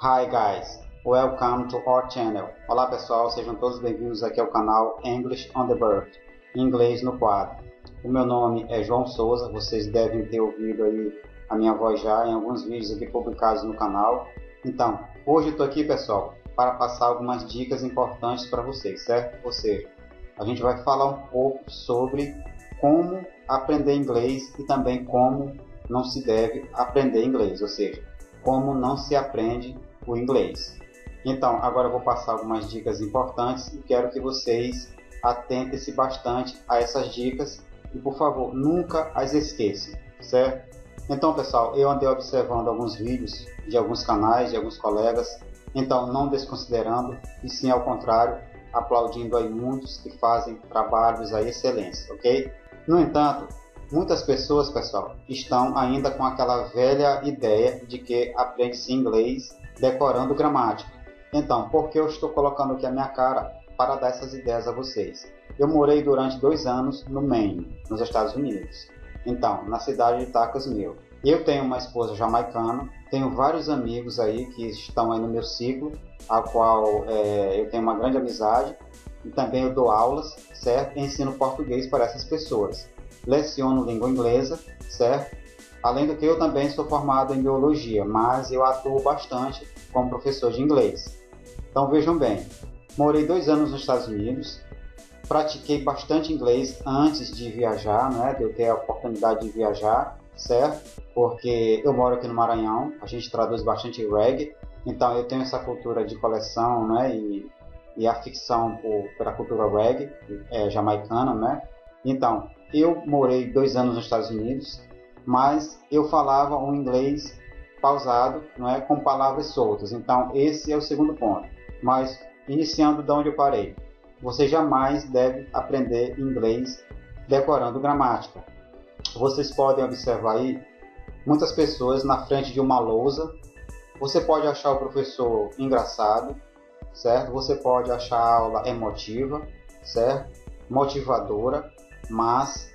Hi guys, welcome to our channel. Olá pessoal, sejam todos bem-vindos aqui ao canal English on the Bird, Inglês no Quadro. O meu nome é João Souza, vocês devem ter ouvido aí a minha voz já em alguns vídeos aqui publicados no canal. Então, hoje eu estou aqui pessoal, para passar algumas dicas importantes para vocês, certo? Ou seja, a gente vai falar um pouco sobre como aprender inglês e também como não se deve aprender inglês, ou seja, como não se aprende o inglês. Então, agora eu vou passar algumas dicas importantes e quero que vocês atentem-se bastante a essas dicas e, por favor, nunca as esqueçam, certo? Então, pessoal, eu andei observando alguns vídeos de alguns canais, de alguns colegas, então não desconsiderando, e sim ao contrário, aplaudindo aí muitos que fazem trabalhos à excelência, ok? No entanto, muitas pessoas, pessoal, estão ainda com aquela velha ideia de que aprende-se inglês decorando gramática. Então, por que eu estou colocando aqui a minha cara para dar essas ideias a vocês? Eu morei durante 2 anos no Maine, nos Estados Unidos. Então, na cidade de Tacosville. Eu tenho uma esposa jamaicana, tenho vários amigos aí que estão aí no meu ciclo, a qual eu tenho uma grande amizade, e também eu dou aulas, certo? E ensino português para essas pessoas. Leciono língua inglesa, certo? Além do que eu também sou formado em biologia, mas eu atuo bastante como professor de inglês. Então vejam bem, morei 2 anos nos Estados Unidos, pratiquei bastante inglês antes de viajar, né? De eu ter a oportunidade de viajar, certo? Porque eu moro aqui no Maranhão, a gente traduz bastante reggae, então eu tenho essa cultura de coleção, né? E a ficção pela cultura reggae jamaicana, né? Então, eu morei 2 anos nos Estados Unidos, mas eu falava um inglês pausado, não é, com palavras soltas. Então, esse é o segundo ponto. Mas, iniciando de onde eu parei, você jamais deve aprender inglês decorando gramática. Vocês podem observar aí muitas pessoas na frente de uma lousa. Você pode achar o professor engraçado, certo? Você pode achar a aula emotiva, certo? Motivadora, mas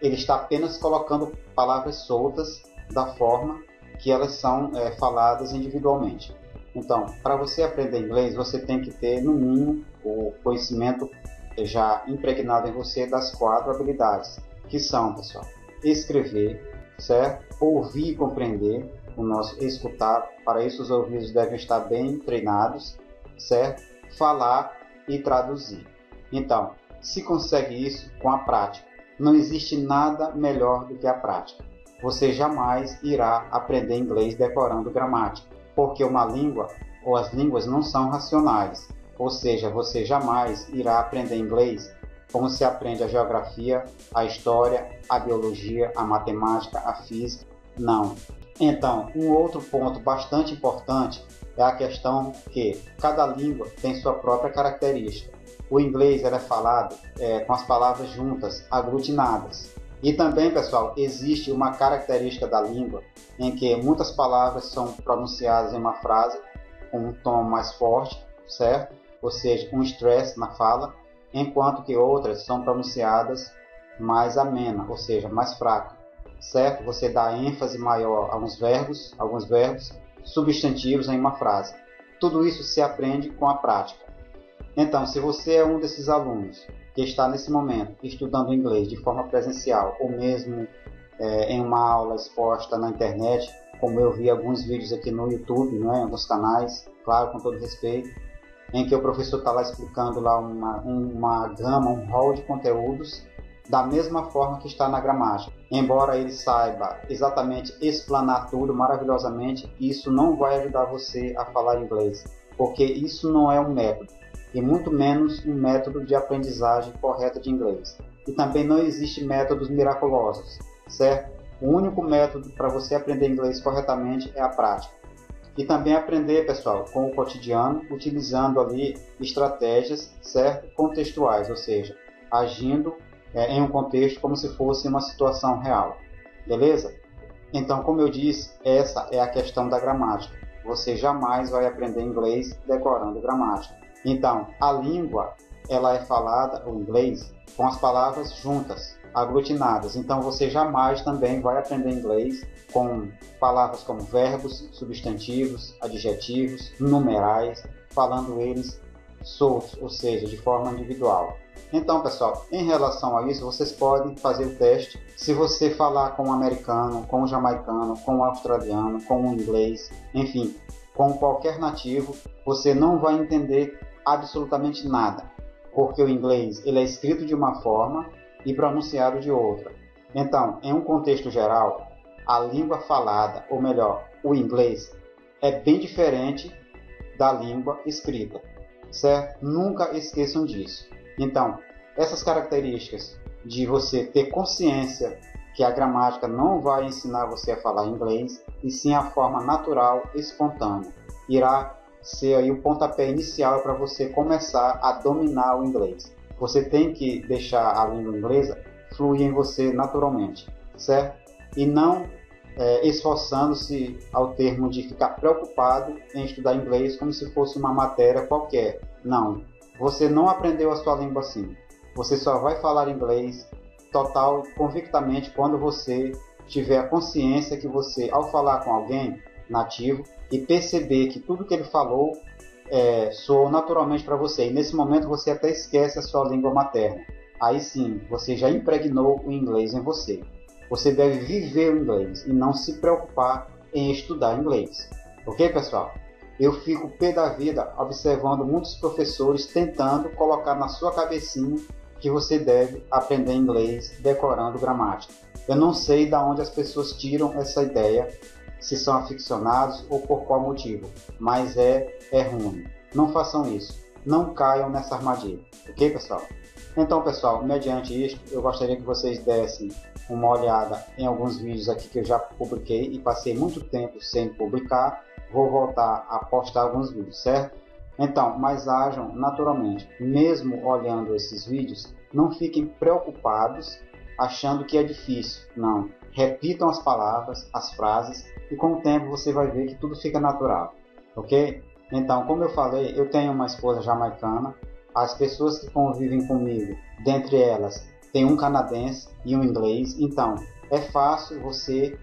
ele está apenas colocando palavras soltas da forma que elas são faladas individualmente. Então, para você aprender inglês, você tem que ter, no mínimo, o conhecimento já impregnado em você das 4 habilidades, que são, pessoal, escrever, certo? Ouvir e compreender, o nosso escutar, para isso os ouvidos devem estar bem treinados, certo? Falar e traduzir. Então, se consegue isso com a prática. Não existe nada melhor do que a prática. Você jamais irá aprender inglês decorando gramática, porque uma língua ou as línguas não são racionais. Ou seja, você jamais irá aprender inglês como se aprende a geografia, a história, a biologia, a matemática, a física. Não. Então, um outro ponto bastante importante é a questão que cada língua tem sua própria característica. O inglês é falado com as palavras juntas, aglutinadas. E também, pessoal, existe uma característica da língua em que muitas palavras são pronunciadas em uma frase com um tom mais forte, certo? Ou seja, um stress na fala, enquanto que outras são pronunciadas mais amena, ou seja, mais fraca, certo? Você dá ênfase maior a alguns verbos substantivos em uma frase. Tudo isso se aprende com a prática. Então, se você é um desses alunos que está nesse momento estudando inglês de forma presencial ou mesmo em uma aula exposta na internet, como eu vi alguns vídeos aqui no YouTube, né, em alguns canais, claro, com todo respeito, em que o professor está lá explicando lá uma gama, um rol de conteúdos da mesma forma que está na gramática. Embora ele saiba exatamente explanar tudo maravilhosamente, isso não vai ajudar você a falar inglês, porque isso não é um método, e muito menos um método de aprendizagem correta de inglês. E também não existe métodos miraculosos, certo? O único método para você aprender inglês corretamente é a prática. E também aprender, pessoal, com o cotidiano, utilizando ali estratégias, certo? Contextuais, ou seja, agindo em um contexto como se fosse uma situação real. Beleza? Então, como eu disse, essa é a questão da gramática. Você jamais vai aprender inglês decorando gramática. Então, a língua, ela é falada, o inglês, com as palavras juntas, aglutinadas. Então você jamais também vai aprender inglês com palavras como verbos, substantivos, adjetivos, numerais, falando eles soltos, ou seja, de forma individual. Então, pessoal, em relação a isso, vocês podem fazer o teste. Se você falar com um americano, com um jamaicano, com um australiano, com um inglês, enfim, com qualquer nativo, você não vai entender absolutamente nada, porque o inglês ele é escrito de uma forma e pronunciado de outra. Então, em um contexto geral, a língua falada, ou melhor, o inglês, é bem diferente da língua escrita, certo? Nunca esqueçam disso. Então, essas características de você ter consciência que a gramática não vai ensinar você a falar inglês, e sim a forma natural, espontânea, irá ser aí o pontapé inicial para você começar a dominar o inglês. Você tem que deixar a língua inglesa fluir em você naturalmente, certo? E não esforçando-se ao termo de ficar preocupado em estudar inglês como se fosse uma matéria qualquer. Não, você não aprendeu a sua língua assim. Você só vai falar inglês total convictamente quando você tiver a consciência que você, ao falar com alguém nativo e perceber que tudo que ele falou soou naturalmente para você, e nesse momento você até esquece a sua língua materna. Aí sim, você já impregnou o inglês em você. Você deve viver o inglês e não se preocupar em estudar inglês. Ok, pessoal? Eu fico pé da vida observando muitos professores tentando colocar na sua cabecinha que você deve aprender inglês decorando gramática. Eu não sei de onde as pessoas tiram essa ideia, se são aficionados ou por qual motivo, mas é ruim. Não façam isso. Não caiam nessa armadilha. Ok, pessoal? Então, pessoal, mediante isto, eu gostaria que vocês dessem uma olhada em alguns vídeos aqui que eu já publiquei e passei muito tempo sem publicar. Vou voltar a postar alguns vídeos, certo? Então, mas ajam naturalmente. Mesmo olhando esses vídeos, não fiquem preocupados achando que é difícil. Não. Repitam as palavras, as frases, e com o tempo você vai ver que tudo fica natural. Ok? Então, como eu falei, eu tenho uma esposa jamaicana. As pessoas que convivem comigo, dentre elas, tem um canadense e um inglês. Então, é fácil você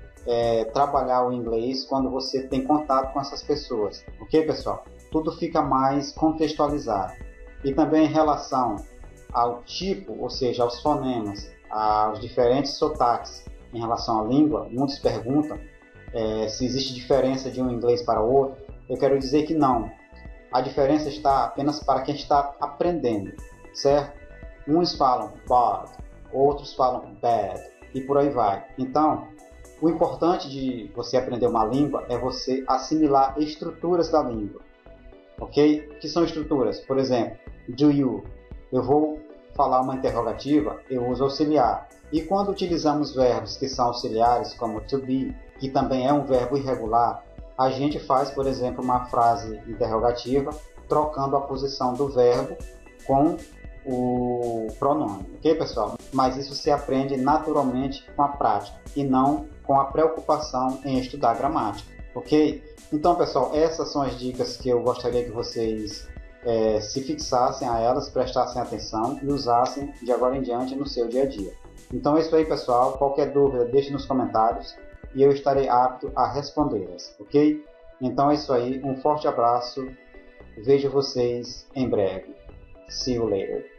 trabalhar o inglês quando você tem contato com essas pessoas. Ok, pessoal? Tudo fica mais contextualizado. E também em relação ao tipo, ou seja, aos fonemas, aos diferentes sotaques em relação à língua, muitos perguntam se existe diferença de um inglês para o outro. Eu quero dizer que não. A diferença está apenas para quem está aprendendo, certo? Uns falam bad, outros falam bad, e por aí vai. Então, o importante de você aprender uma língua é você assimilar estruturas da língua. Ok? O que são estruturas? Por exemplo, do you. Eu vou falar uma interrogativa, eu uso auxiliar. E quando utilizamos verbos que são auxiliares, como to be, que também é um verbo irregular, a gente faz, por exemplo, uma frase interrogativa, trocando a posição do verbo com o pronome. Ok, pessoal? Mas isso se aprende naturalmente com a prática e não com a preocupação em estudar gramática. Ok? Então, pessoal, essas são as dicas que eu gostaria que vocês se fixassem a elas, prestassem atenção e usassem de agora em diante no seu dia a dia. Então é isso aí, pessoal. Qualquer dúvida, deixe nos comentários e eu estarei apto a respondê-las, ok? Então é isso aí. Um forte abraço. Vejo vocês em breve. See you later.